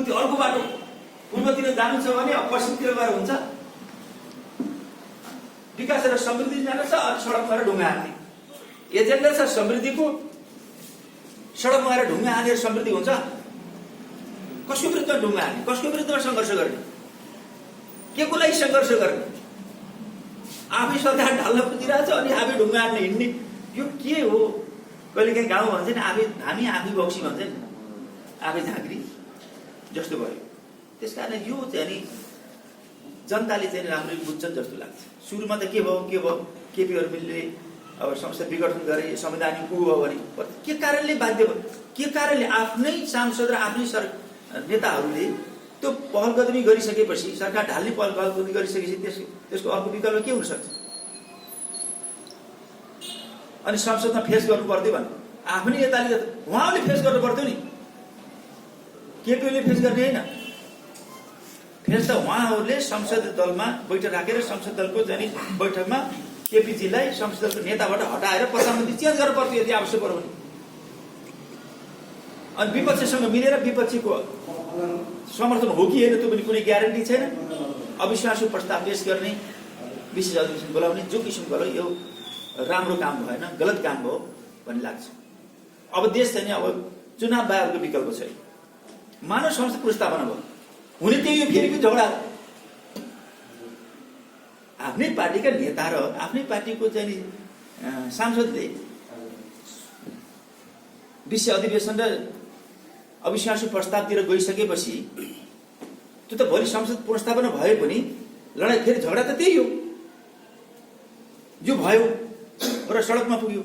उति अर्को बाटो पूर्वतिर जानु छ भने पश्चिमतिर गएर हुन्छ। विकास र समृद्धि जानु छ अनि सडकमा र ढुङ्गा हान्ने एजेन्डा छ समृद्धिको। सडकमा गएर ढुङ्गा हानेर समृद्धि हुन्छ? कसको विरुद्धमा ढुङ्गा हान्ने, कसको विरुद्धमा सङ्घर्ष गर्ने, के को लागि सङ्घर्ष गर्ने? आफै सरकार ढाल्न खोजिरहेछ अनि आफै ढुङ्गा हान्ने हिँड्ने, यो के हो? कहिले काहीँ गाउँ भन्छ नि हामी आफै बक्सी भन्छ नि, आफै झाँक्री जस्तो भयो। त्यस कारण यो चाहिँ नि जनताले चाहिँ राम्ररी बुझ्छन् जस्तो लाग्छ। सुरुमा त के भयो केपी ओलीले अब संसद विघटन गरे, संवैधानिक को भयो भने के कारणले बाध्य भयो, के कारणले आफ्नै सांसद र आफ्नै नेताहरूले त्यो पहल कदमी गरिसकेपछि, सरकार ढाल्ने पहल कदमी गरिसकेपछि त्यसको अर्को विकल्प के हुन सक्छ? अनि संसदमा फेस गर्नु पर्दैन भने आफ्नै नेताले उहाँले फेस गर्नु पर्थ्यो नि, केपीले फेस गर्ने होइन। फेस त उहाँहरूले संसद दलमा बैठक राखेर संसद दलको जाने बैठकमा केपीजीलाई संसद दलको नेताबाट हटाएर प्रधानमन्त्री चेन्ज गर्नु पर्थ्यो यदि आवश्यक पर्यो भने। अनि विपक्षसँग मिलेर विपक्षीको समर्थन हो कि होइन त्यो पनि कुनै ग्यारेन्टी छैन। अविश्वासको प्रस्ताव पेश गर्ने, विशेष अधिवेशन बोलाउने, जो किसिमको होला यो राम्रो काम भएन, गलत काम भयो भन्ने लाग्छ। अब देश चाहिँ नि अब चुनाव बाहेकको विकल्प छैन। मानव संसद पुनर्स्थापना भयो, हुने त्यही यो फेरि झगडा। आफ्नै पार्टीका नेता र आफ्नै पार्टीको चाहिँ सांसदले विशेष अधिवेशन र अविश्वासको प्रस्तावतिर गइसकेपछि त्यो त भोलि संसद पुनर्स्थापना भए पनि लडाइँ फेरि झगडा त त्यही हो। जो भयो र सडकमा पुग्यो,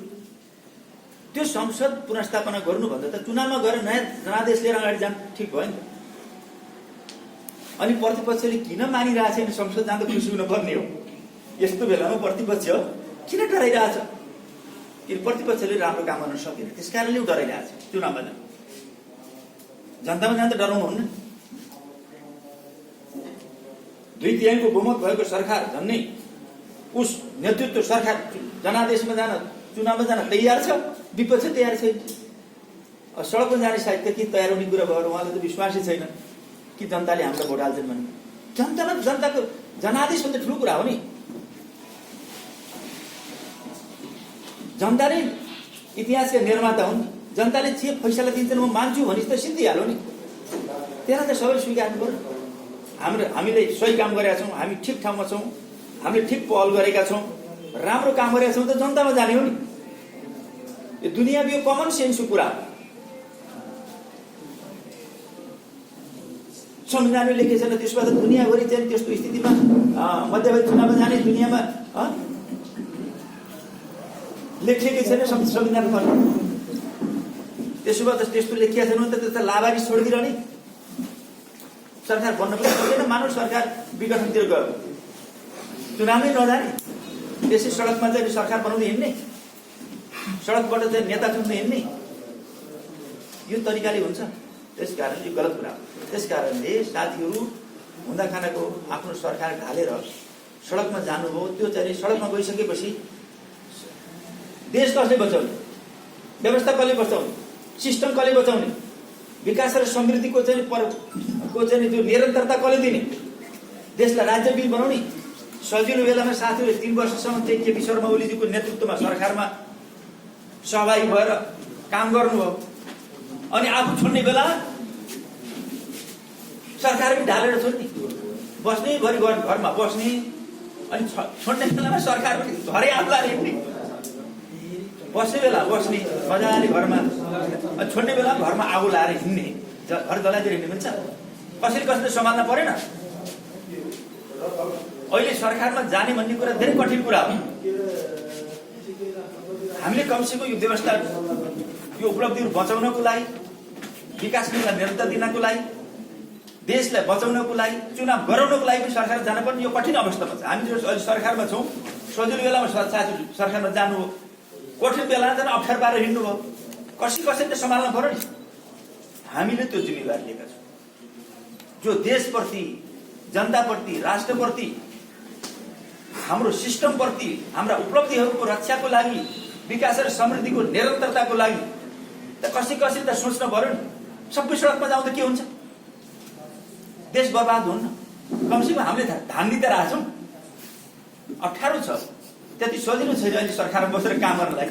त्यो संसद पुनर्स्थापना गर्नुभन्दा त चुनावमा गएर नयाँ जनादेश लिएर अगाडि जानु ठिक भयो नि त। अनि प्रतिपक्षले किन मानिरहेछ भने संसद जाँदा खुसी हुनुपर्ने हो। यस्तो बेलामा प्रतिपक्ष किन डराइरहेछ? किन प्रतिपक्षले राम्रो काम गर्न सकेन, त्यस कारणले डराइरहेछ। चुनावमा जानु, जनतामा जाँदा डराउनु हुन्न। 2/3 बहुमत भएको सरकार झन्नै उस नेतृत्व सरकार जनादेशमा जान, चुनावमा जान तयार छ, विपक्ष तयार छैन। सडकमा जाने साहित्य के तयार हुने कुरा भयो, उहाँले त विश्वासै छैन कि जनताले हामीलाई भोट हाल्छन् भने। जनताको जनादेश भन्दा ठुलो कुरा हो नि। जनता नै इतिहासका निर्माता हुन्, जनताले जे फैसला दिन्छन् म मान्छु भने त सिद्धिहाल्यो नि। त्यसलाई त सबैले स्वीकार्नु पर्यो। हामीले सही काम गरेका छौँ, हामी ठिक ठाउँमा छौँ, हामीले ठिक पहल गरेका छौँ, राम्रो काम गरेका छौँ त जनतामा जाने हो नि। यो दुनियाँमा यो कमन सेन्सको कुरा हो। संविधानले लेखेको छैन, त्यसमा त दुनियाँभरि चाहिँ त्यस्तो स्थितिमा मध्यवर्ती चुनावमा जाने दुनियाँमा लेखिएकै छैन संविधानमा। त्यसो भए त त्यस्तो लेखिएको छैन भने त त्यो त लाभारी छोडिदिरहने, सरकार बन्न पनि सक्दैन। मानव सरकार विघटनतिर गयो, चुनावै नजाने, त्यसै सडकमा चाहिँ सरकार बनाउँदै हिँड्ने, सडकबाट चाहिँ नेता चुन्दै हिँड्ने, यो तरिकाले हुन्छ। त्यस कारण यो गलत कुरा हो। त्यस कारणले साथीहरू हुँदा खानाको आफ्नो सरकार ढालेर सडकमा जानुभयो। त्यो चाहिँ सडकमा गइसकेपछि देश कसले बचाउने, व्यवस्था कसले बचाउने, सिस्टम कसले बचाउने, विकास र समृद्धिको चाहिँ त्यो निरन्तरता कसले दिने, देशलाई राज्य बिल बनाउने। सजिलो बेलामा साथीहरूले 3 वर्षसम्म चाहिँ केपी शर्मा ओलीजीको नेतृत्वमा सरकारमा सहभागी भएर काम गर्नुभयो। अनि आफू छोड्ने बेला सरकार पनि ढालेर छोड्ने, बस्ने घरि घरमा बस्ने, अनि छोड्ने बेलामा सरकार पनि घरै आफूलाई हिँड्ने। बस्ने बेला बस्ने मजाले घरमा, अनि छोड्ने बेला घरमा आगो लाएर हिँड्ने, घर जलाइदिएर हिँड्ने भन्छ। कसैले सम्हाल्न परेन। अहिले सरकारमा जाने भन्ने कुरा धेरै कठिन कुरा हो। हामीले कमसेकम यो व्यवस्था, यो उपलब्धिहरू बचाउनको लागि, विकासलाई निरन्तर दिनको लागि, देशलाई बचाउनको लागि, चुनाव गराउनको लागि पनि सरकार जान पर्ने यो कठिन अवस्थामा छ। हामी जो अहिले सरकारमा छौँ, सजिलो बेलामा सरकारमा जानु हो, कठिन बेलामा जान अप्ठ्यारो पारेर हिँड्नु भयो। कसैले त सम्हाल्न पर्यो नि। हामीले त्यो जिम्मेवारी लिएका छौँ। जो देशप्रति, जनताप्रति, राष्ट्रप्रति, हाम्रो सिस्टमप्रति, हाम्रा उपलब्धिहरूको रक्षाको लागि, विकास र समृद्धिको निरन्तरताको लागि त कसैले त सोच्न पर्यो नि। सबै सडकमा जाउँदा के हुन्छ? देश बर्बाद हुन्न। कमसेकम हामीले धान दिँदै रहेछौँ, 18 छ, त्यति सजिलो छैन अहिले सरकारमा बसेर काम गर्नलाई।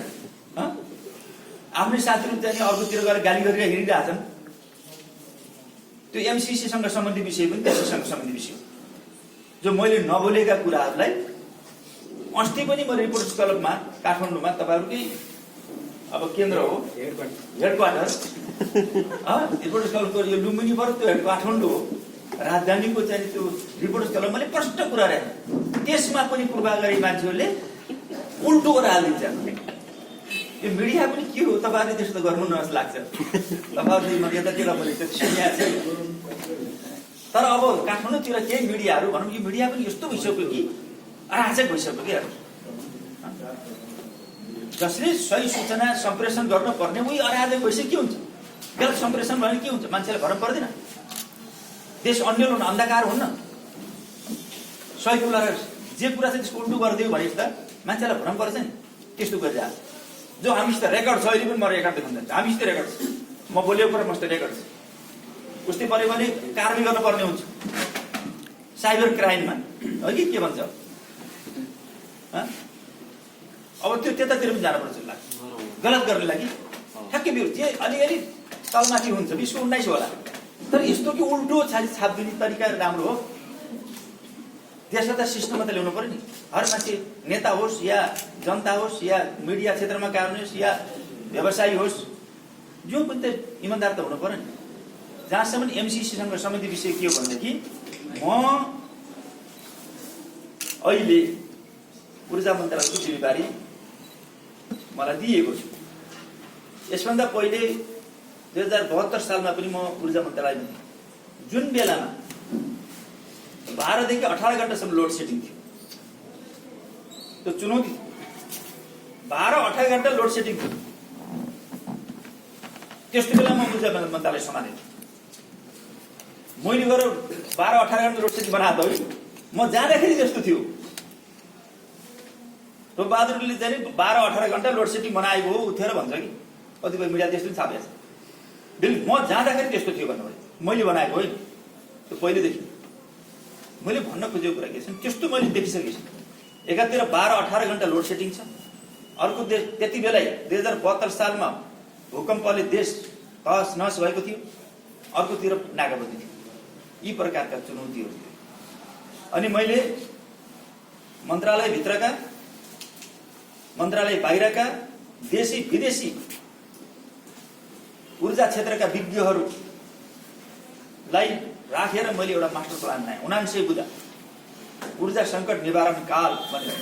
आफ्नै साथीहरू चाहिँ अर्कोतिर गएर गाली गरेर हिँडिरहेछन्। त्यो एमसीसीसँग सम्बन्धित विषय पनि देशसँग सम्बन्धित विषय हो, जो मैले नबोलेका कुराहरूलाई अस्ति पनि म रिपोर्टर्स क्लबमा काठमाडौँमा तपाईँहरूकै अब केन्द्र हो, हेडक्वार्टर रिपोर्टर्स क्लबको यो लुम्बिनीबाट त्यो काठमाडौँ हो, राजधानीको चाहिँ त्यो रिपोर्टर्स क्लब मैले प्रष्ट कुरा राखेँ। त्यसमा पनि पूर्वाग्रही मान्छेहरूले उल्टो हालिदिन्छ। यो मिडिया पनि के हो, तपाईँहरूले त्यस्तो गर्नु न जस्तो लाग्छ। तपाईँहरूले यतातिर पनि सुनिया छ। तर अब काठमाडौँतिर केही मिडियाहरू भनौँ, यो मिडिया पनि यस्तो भइसक्यो कि अराजक भइसक्यो क्या। जसले सही सूचना सम्प्रेषण गर्न पर्ने उही अराजक भइसक्यो के हुन्छ? गलत सम्प्रेषण भने के हुन्छ? मान्छेलाई भर पर्दैन। देश अन्यल हुन अन्धकार हुन्न। सही कुरा जे कुरा चाहिँ त्यसको उल्टो गरिदियो भने त मान्छेलाई भ्रम पर्छ नि। त्यस्तो गरिरहेको जो हामीसित रेकर्ड छ, अहिले पनि म रेकर्ड देखाउन जान्छु। हामीसित रेकर्ड छ, म बोलेको कुरा मसित रेकर्ड छ। उस्तै पऱ्यो भने कारवाही गर्नुपर्ने हुन्छ साइबर क्राइममा, हो कि के भन्छ? अब त्यो त्यतातिर पनि जानुपर्छ लाग्छ गलत गर्ने लागि। ठ्याक्कै बिउ जे अलिअलि तलमाथि हुन्छ, 20-19 होला। तर यस्तो कि उल्टो छापिदिने तरिका राम्रो हो? देशलाई त सिस्टममा त ल्याउनु पर्यो नि। हर मान्छे नेता होस् या जनता होस् या मिडिया क्षेत्रमा काम होस् या व्यवसायी होस्, जो पनि त इमान्दार त हुनु पर्यो नि। जहाँसम्म एमसीसीसँग सम्बन्धित विषय के हो भनेदेखि, म अहिले ऊर्जा मन्त्रालयको जिम्मेवारी मलाई दिएको छु। यसभन्दा पहिले 2072 सालमा पनि म ऊर्जा मन्त्रालयमा थिएँ, जुन बेलामा 12 देखि 18 घण्टासम्म लोड सेडिङ थियो। त्यो चुनौती 12-18 घण्टा लोड सेडिङ थियो। त्यस्तो बेलामा म ऊर्जा मन्त्रालय सम्हालेको थिएँ। मैले गएर 12-18 घण्टा लोड सेडिङ बनाएको हो। म जाँदाखेरि जस्तो थियो। र बहादुरले चाहिँ 12-18 घण्टा लोड सेडिङ बनाएको हो उठेर भन्छ कि कतिपय मिडिया त्यस्तो पनि छापेको छ। म जाँदाखेरि त्यस्तो थियो भन्नुभयो। मैले बनाएको होइन, त्यो पहिलेदेखि मैले भन्न खोजेको कुरा के छ, त्यस्तो मैले देखिसकेको छु। एकातिर 12-18 घण्टा लोड सेडिङ छ, अर्को देश त्यति बेला 2072 सालमा भूकम्पले देश तहस नहस भएको थियो, अर्कोतिर नाकाबन्दी थियो। यी प्रकारका चुनौतीहरू थियो। अनि मैले मन्त्रालयभित्रका, मन्त्रालय बाहिरका देशी विदेशी ऊर्जा क्षेत्रका विज्ञहरूलाई राखेर मैले एउटा मास्टर प्लान बनाएँ। 79 बुँदा ऊर्जा सङ्कट निवारण काल भनेर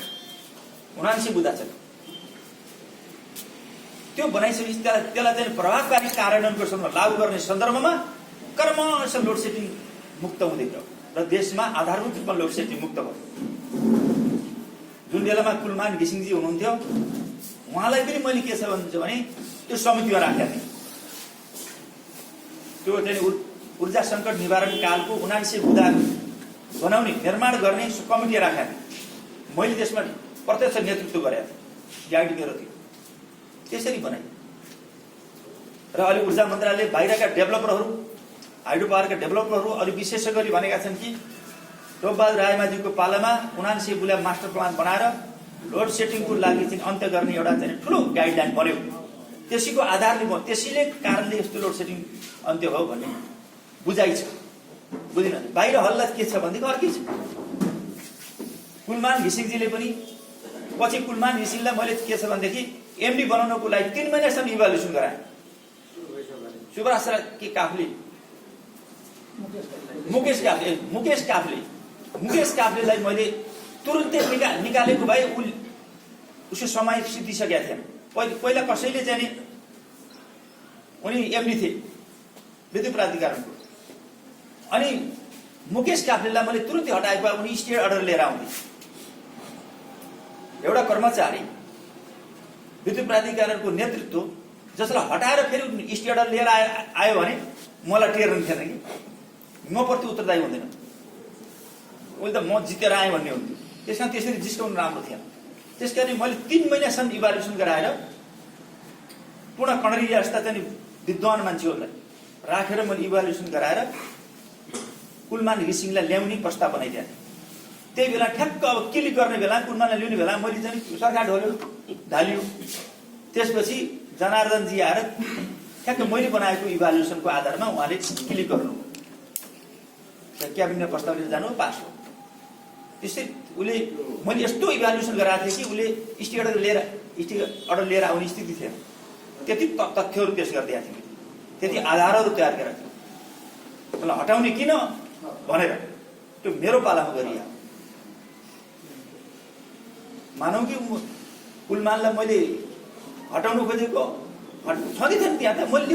79 बुँदा छ। त्यो बनाइसकेपछि त्यसलाई चाहिँ प्रभावकारी कार्यान्वयनको सन्दर्भमा लागू गर्ने सन्दर्भमा क्रमशः लोड सेडिङ मुक्त हुँदै गयो र देशमा आधारभूत रूपमा लोड सेडिङ मुक्त भयो। जुन बेलामा कुलमान घिसिङजी हुनुहुन्थ्यो, उहाँलाई पनि मैले के छ भन्छु भने त्यो समितिमा राखेका थिएँ। त्यो चाहिँ ऊर्जा सङ्कट निवारण कालको 79 बुँदा बनाउने निर्माण गर्ने कमिटी राखेका थिएँ। मैले त्यसमा प्रत्यक्ष नेतृत्व गरेको थिएँ, गाइड मेरो थियो। त्यसरी बनाएँ। र अहिले ऊर्जा मन्त्रालयले बाहिरका डेभलपरहरू, हाइड्रो पावरका डेभलपरहरू अरू विशेषज्ञले भनेका छन् कि टोपबहादुर रायमाझीको पालामा 79 बुँदा मास्टर प्लान बनाएर लोड सेडिङको लागि चाहिँ अन्त्य गर्ने एउटा चाहिँ ठुलो गाइडलाइन बन्यो। त्यसैको आधारले त्यसैले कारणले यस्तो लोड सेडिङ अन्त्य हो भन्ने बुझाइ छ। बुझिन? बाहिर हल्ला के छ भनेदेखि अर्कै छ। कुलमान घिसिङजीले पनि पछि कुलमान घिसिङलाई मैले के छ भनेदेखि एमडी बनाउनको लागि 3 महिनासम्म इभ्यालुएसन गराएँ। सुभाष के काफले मुकेश काफलेलाई मैले तुरुन्तै निकालेको भए उसको समय सिद्धिसकेका थिएन। पहिला कसैले चाहिँ उनी एमडी थिए विद्युत प्राधिकरणको, अनि मुकेश काफलेलाई मैले तुरुन्तै हटाएको भए उनी स्टे अर्डर लिएर आउँथे। एउटा कर्मचारी विद्युत प्राधिकरणको नेतृत्व जसलाई हटाएर फेरि स्टे अर्डर लिएर आयो भने मलाई टेर्नु थिएन कि म प्रति उत्तरदायी हुँदैन। उहिले त म जितेर आएँ भन्ने हुन्थ्यो। त्यसमा त्यसरी जिस्काउनु राम्रो थिएन। त्यसकारण मैले 3 महिनासम्म इभ्यालुएसन गराएर पूर्ण कणरिया जस्ता चाहिँ विद्वान मान्छेहरूलाई राखेर मैले इभ्यालुएसन गराएर कुलमान घिसिङलाई ल्याउने प्रस्ताव बनाइदिएको थिएँ। त्यही बेला ठ्याक्क अब क्लिक गर्ने बेला कुलमानलाई ल्याउने बेला मैले चाहिँ सरकार ढाल्यो। त्यसपछि जनार्दनजी आएर ठ्याक्क मैले बनाएको इभ्यालुएसनको आधारमा उहाँले क्लिक गर्नु, क्याबिनेट प्रस्ताव लिएर जानु, पास हो। त्यसै उसले मैले यस्तो इभ्यालुएसन गराएको थिएँ कि उसले स्टिक अर्डर लिएर आउने स्थिति थिएन। त्यति तथ्यहरू पेश गरिदिएको थिएँ, त्यति आधारहरू तयार गरेको थिएँ। त्यसलाई हटाउने किन भनेर त्यो मेरो पालामा गरियो। मानौ कि कुलमानलाई मैले हटाउनु खोजेको छँदै थिएन त्यहाँ, त मैले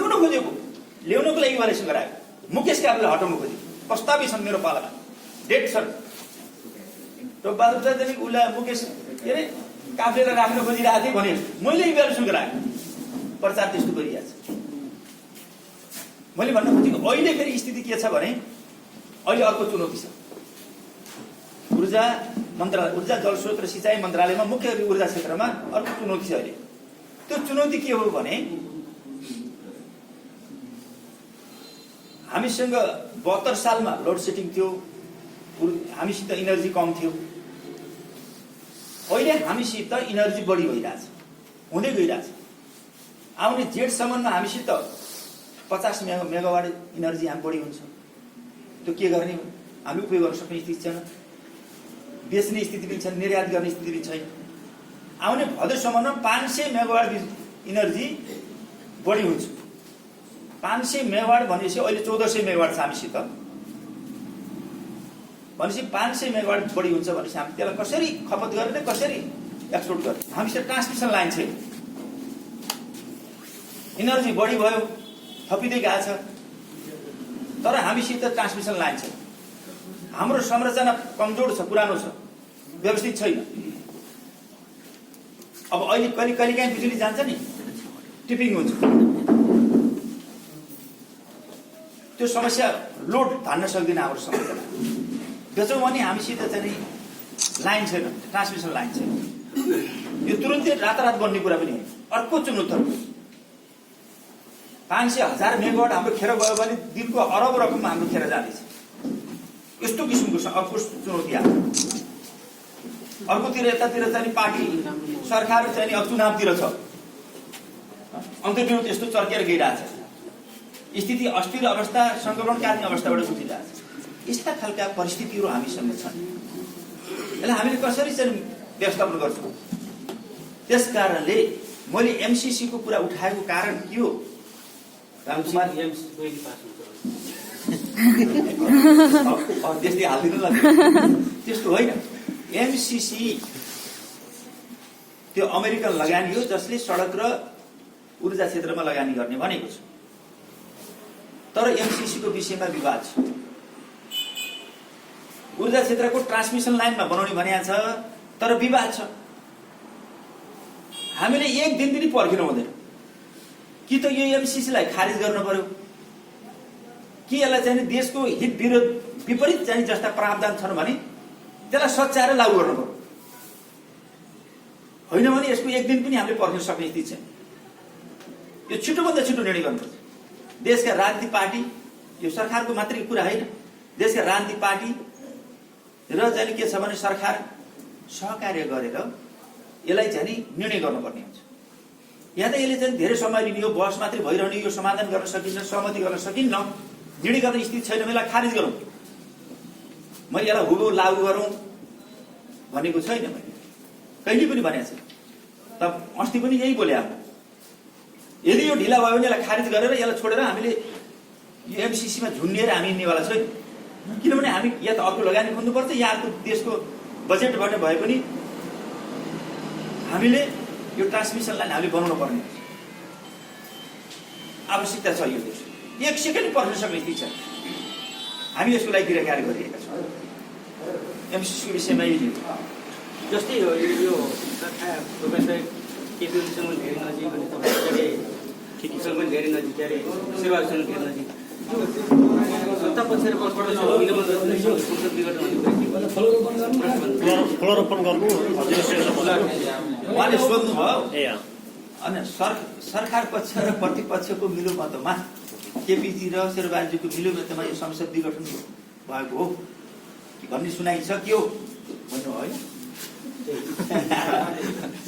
ल्याउनको लागि इभ्यालुएसन गराएको। मुकेश काफ्लेलाई हटाउनु खोजेको प्रस्तावै छन् मेरो पालामा, डेट छन्। टोपबहादुर चाहिँ उसलाई मुकेश के अरे काफ्लेलाई राख्न खोजिरहेको थिएँ भने मैले इभ्यालुएसन गराएको, प्रचार त्यस्तो गरिरहेको छ। मैले भन्न खोजेको अहिले फेरि स्थिति के छ भने अहिले अर्को चुनौती छ। ऊर्जा जलस्रोत र सिँचाइ मन्त्रालयमा मुख्य ऊर्जा क्षेत्रमा अर्को चुनौती छ अहिले। त्यो चुनौती के हो भने हामीसँग 72 सालमा लोड सेडिङ थियो, हामीसित इनर्जी कम थियो। अहिले हामीसित इनर्जी बढी भइरहेछ, हुँदै गइरहेछ। आउने जेठसम्ममा हामीसित 50 मेगावाट इनर्जी हामी बढी हुन्छ। त्यो के गर्ने, हामी उपयोग गर्न सक्ने स्थिति छैन, बेच्ने स्थिति पनि छैन, निर्यात गर्ने स्थिति पनि छैन। आउने भदौसम्ममा 500 मेगावाट इनर्जी बढी हुन्छ। 500 मेगावाट भनेपछि अहिले 1400 मेगावाट छ हामीसित। भनेपछि 500 मेगावाट बढी हुन्छ भनेपछि हामी त्यसलाई कसरी खपत गर्ने, कसरी एक्सपोर्ट गर्ने। हामीसित ट्रान्समिसन लाइन छैन, इनर्जी बढी भयो, थपिँदै गएको छ, तर हामीसित ट्रान्समिसन लाइन छैन। हाम्रो संरचना कमजोर छ, पुरानो छ, व्यवस्थित छैन। अब अहिले कहिलेकाहीँ बिजुली जान्छ नि, टिपिङ हुन्छ। त्यो समस्या लोड धान्न सक्दैन हाम्रो संरचना। बेचौँ भने हामीसित चाहिँ लाइन छैन, ट्रान्समिसन लाइन छैन। यो तुरुन्तै रातारात बन्ने कुरा पनि होइन। अर्को चुनौती 500,000 मेगावाट हाम्रो खेर गयो भने दिनको अरब रकम हाम्रो खेर जाँदैछ। यस्तो किसिमको अर्को चुनौती आयो। अर्कोतिर यतातिर चाहिँ पार्टी सरकार चाहिँ अब चुनावतिर छ, अन्तर्विरोध यस्तो चर्केर गइरहेछ। स्थिति अस्थिर अवस्था, सङ्क्रमणकालीन अवस्थाबाट गुजिरहेछ। यस्ता खालका परिस्थितिहरू हामीसँग छन्। यसलाई हामीले कसरी चाहिँ व्यवस्थापन गर्छौँ? त्यस कारणले मैले एमसीसी को कुरा उठाएको कारण के हो? त्यस्तै हालिदिनु ल, त्यस्तो होइन। एमसीसी त्यो अमेरिकन लगानी हो जसले सडक र ऊर्जा क्षेत्रमा लगानी गर्ने भनेको छ। तर एमसीसी को विषयमा विवाद छ। ऊर्जा क्षेत्रको ट्रान्समिसन लाइनमा बनाउने भनेको छ, तर विवाद छ। हामीले एक दिन पनि पर्खिनु हुँदैन। कि त यो एमसीसी लाई खारिज गर्न पर्यो, कि यसलाई चाहिँ देशको हित विरोध विपरीत चाहिँ जस्ता प्रावधान छन् भने त्यसलाई सच्याएर लागू गर्नु पर्यो। होइन भने यसको एक दिन पनि हामीले पर्खिन सक्ने स्थिति छैन। यो छिटोभन्दा छिटो निर्णय गर्नुपर्छ। देशका राजनीतिक पार्टी, यो सरकारको मात्रै कुरा होइन, देशका राजनीतिक पार्टी र चाहिँ के छ भने सरकार सहकार्य गरेर यसलाई चाहिँ निर्णय गर्नुपर्ने हुन्छ। यहाँ त यसले चाहिँ धेरै समय लिने हो, बहस मात्रै भइरहने, यो समाधान गर्न सकिन्न, सहमति गर्न सकिन्न, निर्णय गर्ने स्थिति छैन, यसलाई खारिज गरौँ, मैले यसलाई हुबहु लागू गरौँ भनेको छैन। मैले कहिले पनि भनेको छैन। त अस्ति पनि यही बोले अब यदि यो ढिला भयो भने यसलाई खारिज गरेर यसलाई छोडेर हामीले यो एमसीसीमा झुन्डिएर हामी हिँड्नेवाला छैन। किनभने हामी या त अर्को लगानी खोज्नुपर्छ या अर्को देशको बजेटबाट भए पनि हामीले यो ट्रान्समिसन लाइन हामीले बनाउनु पर्ने आवश्यकता छ। यो देश एक सेकेन्ड पर्न सक्ने स्थिति छ। हामी यसको लागि कार्य गरिरहेका छौँ। एमसीसीको विषयमा यही जस्तै हो यो केपिएलसँग धेरै नजिक अनि तपाईँ ठिकीसँग पनि धेरै नजिक, के अरे सेवासँग धेरै नजिक, सत्ता पक्ष र पक्षबाट संसद विघटन उहाँले सोध्नुभयो। अनि सरकार पक्ष र प्रतिपक्षको मिलोमतमा केपीजी र शेरबहादुरजीको मिलोमतमा यो संसद विघटन भएको हो भन्ने सुनाइसक्यो भन्नु होइन।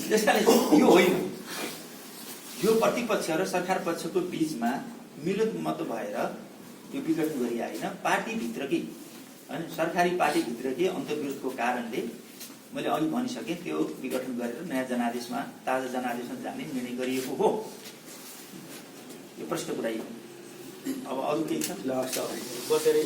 त्यस कारण यो होइन, यो प्रतिपक्ष र सरकार पक्षको बीचमा मिलोमतो भएर यो विघटन गरिआएन। पार्टीभित्रकै होइन, सरकारी पार्टीभित्रकै अन्तर्विरोधको कारणले मैले अघि भनिसकेँ त्यो विघटन गरेर नयाँ जनादेशमा ताजा जनादेशमा जाने निर्णय गरिएको हो। यो प्रश्न कुरा। अब अरू केही छ? बसेरै